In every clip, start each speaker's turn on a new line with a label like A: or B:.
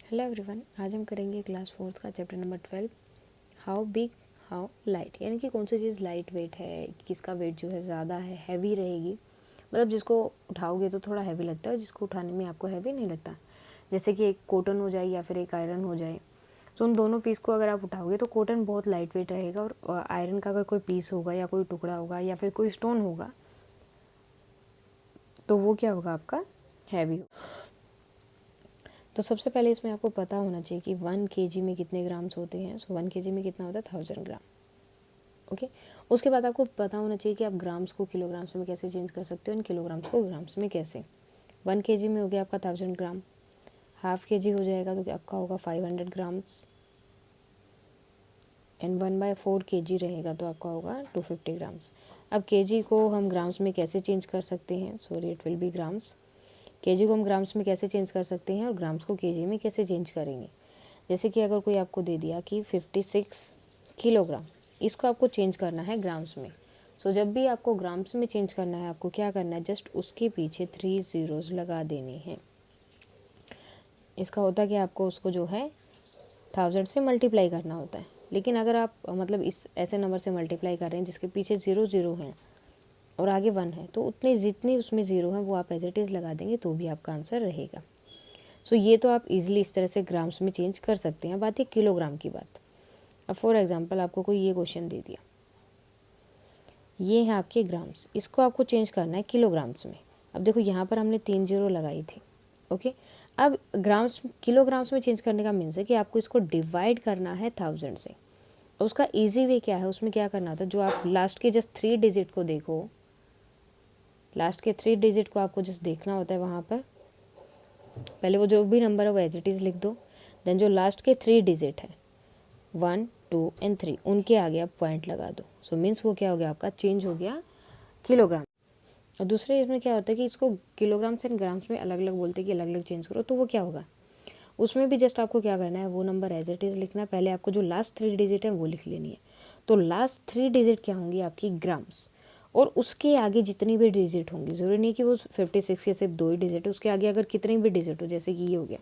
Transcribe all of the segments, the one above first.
A: Hello everyone, आज हम करेंगे क्लास 4 का chapter number 12 how big how light, यानी कि कौन सी चीज़ लाइट वेट है, किसका वेट जो है ज़्यादा है, हैवी रहेगी। मतलब जिसको उठाओगे तो थोड़ा हैवी लगता है, जिसको उठाने में आपको हैवी नहीं लगता। जैसे कि एक कॉटन हो जाए या फिर एक आयरन हो जाए, तो उन दोनों पीस को अगर आप उठाओगे तो कॉटन बहुत लाइट वेट रहेगा और आयरन का अगर कोई पीस होगा या कोई टुकड़ा होगा या फिर कोई स्टोन होगा तो वो क्या होगा, आपका हैवी। तो सबसे पहले इसमें आपको पता होना चाहिए कि 1 kg में कितने ग्राम्स होते हैं। सो 1 kg में कितना होता है, 1000 ग्राम। ओके, उसके बाद आपको पता होना चाहिए कि आप ग्राम्स को किलोग्राम्स में कैसे चेंज कर सकते हो, इन किलोग्राम्स को ग्राम्स में कैसे। 1 kg में हो गया आपका 1000 ग्राम, हाफ kg हो जाएगा तो आपका होगा 500 ग्राम्स, एंड 1/4 kg रहेगा तो आपका होगा 250 ग्राम्स। अब kg को हम ग्राम्स में कैसे चेंज कर सकते हैं, sorry it will be grams. KG को हम ग्राम्स में कैसे चेंज कर सकते हैं और ग्राम्स को केजी में कैसे चेंज करेंगे। जैसे कि अगर कोई आपको दे दिया कि 56 किलोग्राम, इसको आपको चेंज करना है ग्राम्स में। सो जब भी आपको ग्राम्स में चेंज करना है, आपको क्या करना है, जस्ट उसके पीछे 3 ज़ीरोज़ लगा देने हैं। इसका होता है कि आपको उसको जो है 1000 से मल्टीप्लाई करना होता है। लेकिन अगर आप मतलब इस ऐसे नंबर से मल्टीप्लाई कर रहे हैं जिसके पीछे 0 0 हैं और आगे 1 है, तो उतने जितनी उसमें 0 हैं वो आप एज इट इज़ लगा देंगे तो भी आपका आंसर रहेगा। सो ये तो आप इजीली इस तरह से ग्राम्स में चेंज कर सकते हैं। बात है किलोग्राम की बात। अब फॉर एग्जांपल आपको कोई ये क्वेश्चन दे दिया, ये हैं आपके ग्राम्स, इसको आपको चेंज करना है किलोग्राम्स में। अब देखो यहाँ पर हमने 3 जीरो लगाई थी। ओके, अब ग्राम्स किलोग्राम्स में चेंज करने का मीन्स है कि आपको इसको डिवाइड करना है 1000 से। उसका ईजी वे क्या है, उसमें क्या करना होता है, जो आप लास्ट के जस्ट 3 डिजिट को देखो, लास्ट के 3 डिजिट को आपको जस्ट देखना होता है। वहाँ पर पहले वो जो भी नंबर है वो एज इट इज़ लिख दो, देन जो लास्ट के 3 डिजिट है 1 2 एंड 3, उनके आगे आप पॉइंट लगा दो। सो मीन्स वो क्या हो गया, आपका चेंज हो गया किलोग्राम। और दूसरे इसमें क्या होता है कि इसको किलोग्राम्स एंड ग्राम्स में अलग अलग बोलते हैं कि अलग अलग चेंज करो, तो वो क्या होगा, उसमें भी जस्ट आपको क्या करना है, वो नंबर एज इट इज़ लिखना है। पहले आपको जो लास्ट 3 डिजिट है वो लिख लेनी है। तो लास्ट 3 डिजिट क्या होंगी, आपकी ग्राम्स, और उसके आगे जितनी भी डिजिट होंगी, ज़रूरी नहीं कि वो 56 के सिर्फ 2 ही डिजिट है, उसके आगे अगर कितनी भी डिजिट हो, जैसे कि ये हो गया,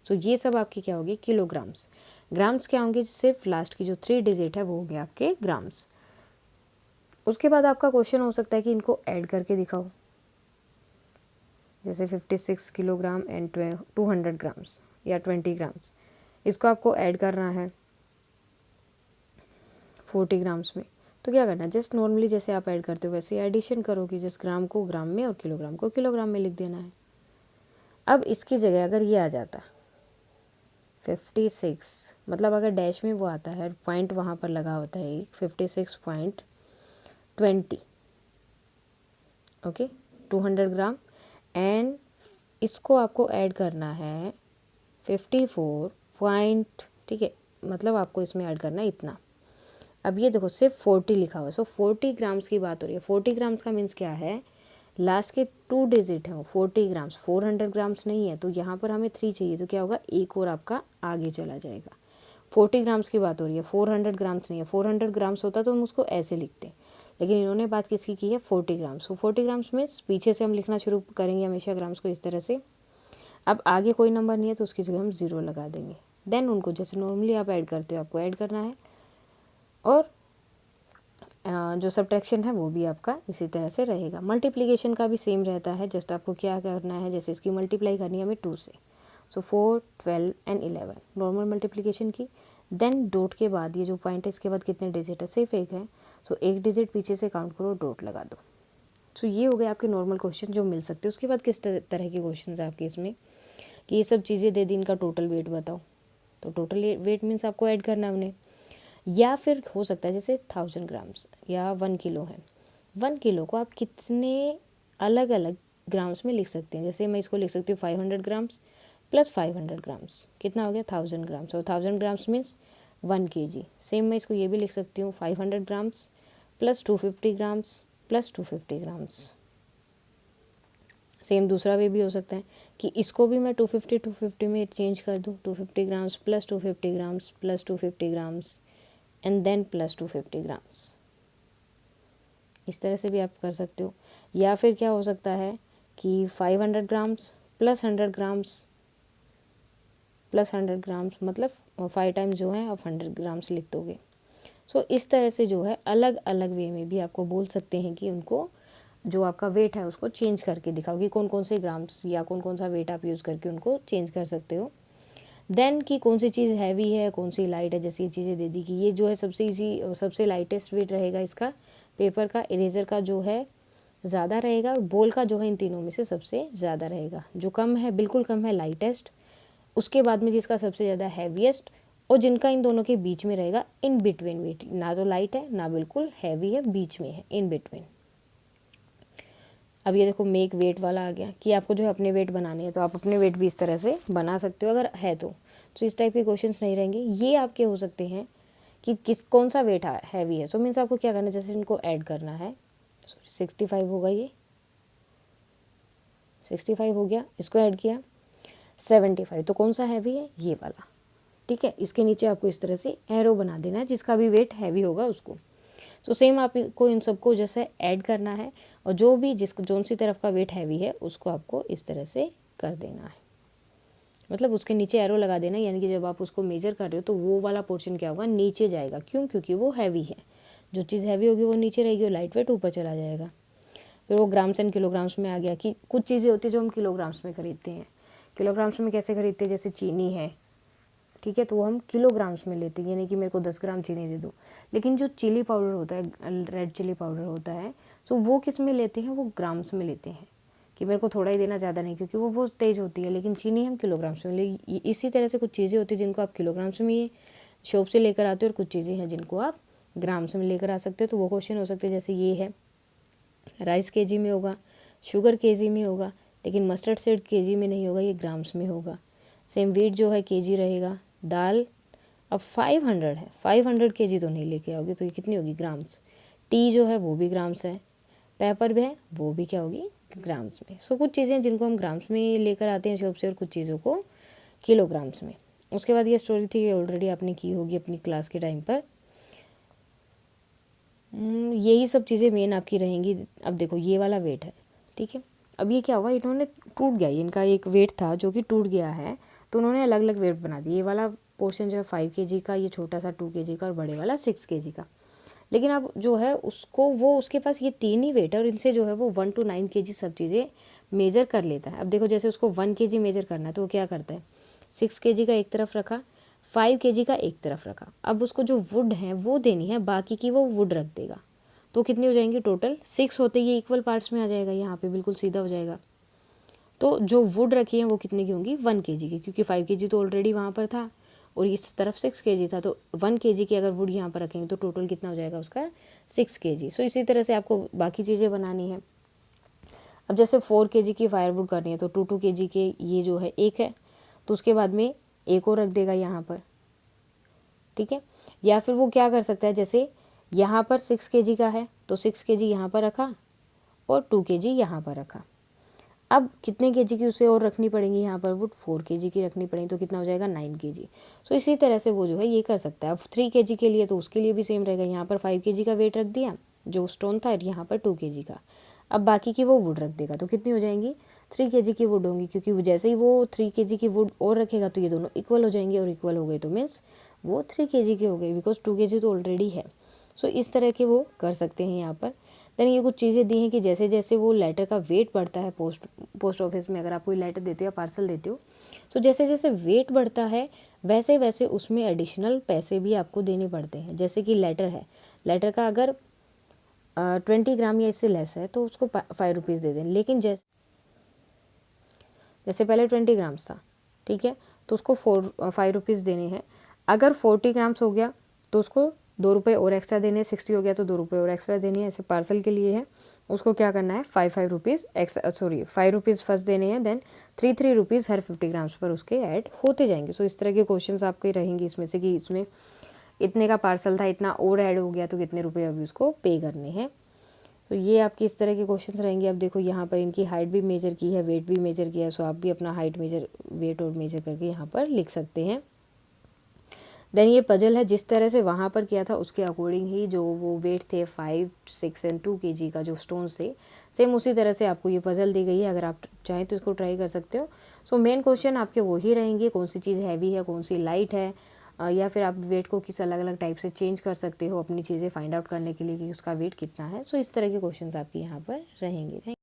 A: सो ये सब आपकी क्या होगी, किलोग्राम्स। ग्राम्स क्या होंगे, सिर्फ लास्ट की जो 3 डिजिट है वो होंगे आपके ग्राम्स। उसके बाद आपका क्वेश्चन हो सकता है कि इनको ऐड करके दिखाओ, जैसे 56 किलोग्राम एंड 200 ग्राम्स या 20 ग्राम्स, इसको आपको ऐड करना है 40 ग्राम्स में। तो क्या करना है, जस्ट नॉर्मली जैसे आप ऐड करते हो वैसे एडिशन करोगे, जस्ट ग्राम को ग्राम में और किलोग्राम को किलोग्राम में लिख देना है। अब इसकी जगह अगर ये आ जाता 56, मतलब अगर डैश में वो आता है पॉइंट वहाँ पर लगा होता है 56.20, ओके, 200 ग्राम, एंड इसको आपको ऐड करना है 54 पॉइंट, ठीक है, मतलब आपको इसमें ऐड करना है इतना। अब ये देखो सिर्फ 40 लिखा हुआ है, सो 40 ग्राम्स की बात हो रही है। 40 ग्राम्स का मीन्स क्या है, लास्ट के 2 डिजिट हैं 40 ग्राम्स, 400 ग्राम्स नहीं है, तो यहाँ पर हमें 3 चाहिए, तो क्या होगा, एक और आपका आगे चला जाएगा। 40 ग्राम्स की बात हो रही है, 400 ग्राम्स नहीं है। 400 ग्राम्स होता तो हम उसको ऐसे लिखते, लेकिन इन्होंने बात किसकी की है, 40 ग्राम्स। सो 40 ग्राम्स में पीछे से हम लिखना शुरू करेंगे हमेशा ग्राम्स को इस तरह से। अब आगे कोई नंबर नहीं है तो उसकी जगह हम 0 लगा देंगे, देन उनको जैसे नॉर्मली आप ऐड करते हो आपको ऐड करना है, और जो सब्ट्रैक्शन है वो भी आपका इसी तरह से रहेगा। मल्टीप्लिकेशन का भी सेम रहता है, जस्ट आपको क्या करना है, जैसे इसकी मल्टीप्लाई करनी है हमें 2 से, सो 4 12 एंड 11 नॉर्मल मल्टीप्लिकेशन की। देन डॉट के बाद ये जो पॉइंट है इसके बाद कितने डिजिट है, सिर्फ एक है, सो एक डिजिट पीछे से काउंट करो, डॉट लगा दो। सो ये हो गए आपके नॉर्मल क्वेश्चन जो मिल सकते हैं। उसके बाद किस तरह के क्वेश्चन है आपके इसमें कि ये सब चीज़ें दे दी, इनका टोटल वेट बताओ, तो टोटल वेट मीन्स आपको ऐड करना है उन्हें। या फिर हो सकता है जैसे 1000 ग्राम्स या 1 किलो है, 1 किलो को आप कितने अलग अलग ग्राम्स में लिख सकते हैं। जैसे मैं इसको लिख सकती हूँ 500 ग्राम्स प्लस 500 ग्राम्स, कितना हो गया 1000 ग्राम्स, और 1000 ग्राम्स मीन्स 1 kg। सेम मैं इसको ये भी लिख सकती हूँ 500 grams plus 250 grams plus 250 grams. Same दूसरा वे भी हो सकता है कि इसको भी मैं 250 में चेंज कर दूँ, 250 grams plus 250 grams plus 250 grams and then plus 250 grams. इस तरह से भी आप कर सकते हो। या फिर क्या हो सकता है कि 500 grams plus 100 grams plus 100 grams, मतलब 5 टाइम्स जो है आप 100 ग्राम्स लिख दोगे। सो इस तरह से जो है अलग अलग वे में भी आपको बोल सकते हैं कि उनको जो आपका वेट है उसको चेंज करके दिखाओ कि कौन कौन से ग्राम्स या कौन कौन सा वेट आप यूज़ करके उनको चेंज कर सकते हो। देन कि कौन सी चीज़ हैवी है, कौन सी लाइट है, जैसे ये चीज़ें दे दी कि ये जो है सबसे इजी, सबसे लाइटेस्ट वेट रहेगा इसका पेपर का, इरेजर का जो है ज़्यादा रहेगा, और बॉल का जो है इन तीनों में से सबसे ज़्यादा रहेगा। जो कम है, बिल्कुल कम है, लाइटेस्ट, उसके बाद में जिसका सबसे ज़्यादा हैवीएस्ट, और जिनका इन दोनों के बीच में रहेगा इन बिटवीन वेट, ना तो लाइट है ना बिल्कुल हैवी है, बीच में है, इन बिटवीन। अब ये देखो मेक वेट वाला आ गया कि आपको जो है अपने वेट बनाने हैं, तो आप अपने वेट भी इस तरह से बना सकते हो अगर है तो इस टाइप के क्वेश्चंस नहीं रहेंगे। ये आपके हो सकते हैं कि कौन सा वेट हैवी है। सो मीन्स आपको क्या करना है, जैसे इनको ऐड करना है, सॉरी 65 होगा, ये 65 हो गया, इसको ऐड किया 75, तो कौन सा हैवी है, ये वाला, ठीक है। इसके नीचे आपको इस तरह से एरो बना देना है जिसका भी वेट हैवी होगा उसको। तो सेम आपको इन सबको जैसे ऐड करना है, और जो भी जोन सी तरफ का वेट हैवी है उसको आपको इस तरह से कर देना है, मतलब उसके नीचे एरो लगा देना, यानी कि जब आप उसको मेजर कर रहे हो तो वो वाला पोर्शन क्या होगा, नीचे जाएगा। क्यों? क्योंकि वो हैवी है। जो चीज़ हैवी होगी वो नीचे रहेगी और लाइट वेट ऊपर चला जाएगा। फिर वो ग्राम्स एंड किलोग्राम्स में आ गया कि कुछ चीज़ें होती है जो हम किलोग्राम्स में खरीदते हैं। किलोग्राम्स में कैसे खरीदते हैं, जैसे चीनी है, ठीक है, तो वो हम किलोग्राम्स में लेते हैं, यानी कि मेरे को 10 ग्राम चीनी दे दो। लेकिन जो चिली पाउडर होता है, रेड चिली पाउडर होता है, तो वो किस में लेते हैं, वो ग्राम्स में लेते हैं कि मेरे को थोड़ा ही देना, ज़्यादा नहीं, क्योंकि वो बहुत तेज़ होती है। लेकिन चीनी हम किलोग्राम्स में ले। इसी तरह से कुछ चीज़ें होती हैं जिनको आप किलोग्राम्स में शॉप से लेकर आते हो, और कुछ चीज़ें हैं जिनको आप ग्राम्स में लेकर आ सकते हो। तो वो क्वेश्चन हो सकते हैं, जैसे ये है राइस केजी में होगा, शुगर केजी में होगा, लेकिन मस्टर्ड सीड केजी में नहीं होगा, ये ग्राम्स में होगा। सेम वेट जो है केजी रहेगा। दाल अब 500 है, 500 केजी तो नहीं लेके आओगे, तो ये कितनी होगी, ग्राम्स। टी जो है वो भी ग्राम्स है, पेपर भी है वो भी क्या होगी, ग्राम्स में। सो कुछ चीज़ें जिनको हम ग्राम्स में लेकर आते हैं शॉप से, और कुछ चीज़ों को किलोग्राम्स में। उसके बाद ये स्टोरी थी, ये ऑलरेडी आपने की होगी अपनी क्लास के टाइम पर। यही सब चीज़ें मेन आपकी रहेंगी। अब देखो ये वाला वेट है, ठीक है। अब ये क्या हुआ, इन्होंने टूट गया, इनका एक वेट था जो कि टूट गया है, तो उन्होंने अलग अलग वेट बना दिए। ये वाला पोर्शन जो है 5 केजी का, ये छोटा सा 2 केजी का, और बड़े वाला 6 केजी का। लेकिन अब जो है उसको, वो उसके पास ये 3 ही वेट है, और इनसे जो है वो 1 to 9 केजी सब चीज़ें मेज़र कर लेता है। अब देखो जैसे उसको 1 केजी मेज़र करना है, तो वो क्या करता है, 6 केजी का एक तरफ रखा, 5 केजी का एक तरफ रखा। अब उसको जो वुड है वो देनी है, बाकी की वो वुड रख देगा। तो कितनी हो जाएंगी टोटल, 6 होते ही इक्वल पार्ट्स में आ जाएगा, यहाँ पे बिल्कुल सीधा हो जाएगा। तो जो वुड रखी है वो कितने की होंगी, 1 केजी की, क्योंकि 5 केजी तो ऑलरेडी वहाँ पर था और इस तरफ 6 केजी था, तो 1 केजी की अगर वुड यहाँ पर रखेंगे तो टोटल कितना हो जाएगा उसका, 6 केजी। सो इसी तरह से आपको बाकी चीज़ें बनानी है। अब जैसे 4 केजी की फायरवुड करनी है, तो 2 केजी के ये जो है एक है, तो उसके बाद में एक और रख देगा यहाँ पर, ठीक है। या फिर वो क्या कर सकता है, जैसे यहाँ पर 6 केजी का है, तो 6 केजी यहाँ पर रखा और 2 केजी यहाँ पर रखा। अब कितने केजी की उसे और रखनी पड़ेंगी, यहाँ पर वुड 4 केजी की रखनी पड़ेगी, तो कितना हो जाएगा, 9 केजी। सो इसी तरह से वो जो है ये कर सकता है। अब 3 केजी के लिए तो उसके लिए भी सेम रहेगा, यहाँ पर 5 केजी का वेट रख दिया जो स्टोन था, और यहाँ पर 2 केजी का। अब बाकी की वो वुड रख देगा, तो कितनी हो जाएंगी, 3 केजी की वुड होंगी, क्योंकि जैसे ही वो 3 केजी की वुड और रखेगा तो ये दोनों इक्वल हो जाएंगे, और इक्वल हो गए तो मीन्स वो 3 केजी के हो गए, बिकॉज 2 केजी तो ऑलरेडी है। सो इस तरह के वो कर सकते हैं यहाँ पर। देन ये कुछ चीज़ें दी हैं कि जैसे जैसे वो लेटर का वेट बढ़ता है, पोस्ट ऑफिस में अगर आप कोई लेटर देते हो या पार्सल देते हो, तो जैसे जैसे वेट बढ़ता है वैसे वैसे उसमें एडिशनल पैसे भी आपको देने पड़ते हैं। जैसे कि लेटर है, लेटर का अगर 20 ग्राम या इससे लेस है तो उसको 5 रुपीज़ दे दें। लेकिन जैसे पहले 20 ग्राम्स था, ठीक है, तो उसको 5 रुपीज़ देने हैं। अगर 40 ग्राम्स हो गया तो उसको 2 रुपये और एक्स्ट्रा देने हैं, 60 हो गया तो 2 रुपये और एक्स्ट्रा देने हैं। ऐसे पार्सल के लिए है, उसको क्या करना है, 5 रुपीज़ एक्स्ट्रा, 5 रुपीज़ फर्स्ट देने हैं, देन 3 रुपीज़ हर 50 ग्राम्स पर उसके ऐड होते जाएंगे। सो इस तरह के क्वेश्चंस आपके रहेंगे इसमें से कि इसमें इतने का पार्सल था, इतना और ऐड हो गया तो कितने रुपये अभी उसको पे करने हैं। तो ये आपके इस तरह के क्वेश्चंस रहेंगे। अब देखो यहाँ पर इनकी हाइट भी मेजर की है, वेट भी मेजर किया है, सो आप भी अपना हाइट मेजर, वेट और मेजर करके यहाँ पर लिख सकते हैं। देन ये पजल है, जिस तरह से वहाँ पर किया था उसके अकॉर्डिंग ही जो वो वेट थे 5, 6 एंड 2 kg का जो स्टोन्स थे, सेम उसी तरह से आपको ये पजल दी गई है। अगर आप चाहें तो इसको ट्राई कर सकते हो। सो मेन क्वेश्चन आपके वही रहेंगे, कौन सी चीज़ हैवी है, कौन सी लाइट है, या फिर आप वेट को किस अलग अलग टाइप से चेंज कर सकते हो अपनी चीज़ें फाइंड आउट करने के लिए कि उसका वेट कितना है। सो इस तरह के क्वेश्चंस आपके यहाँ पर रहेंगे।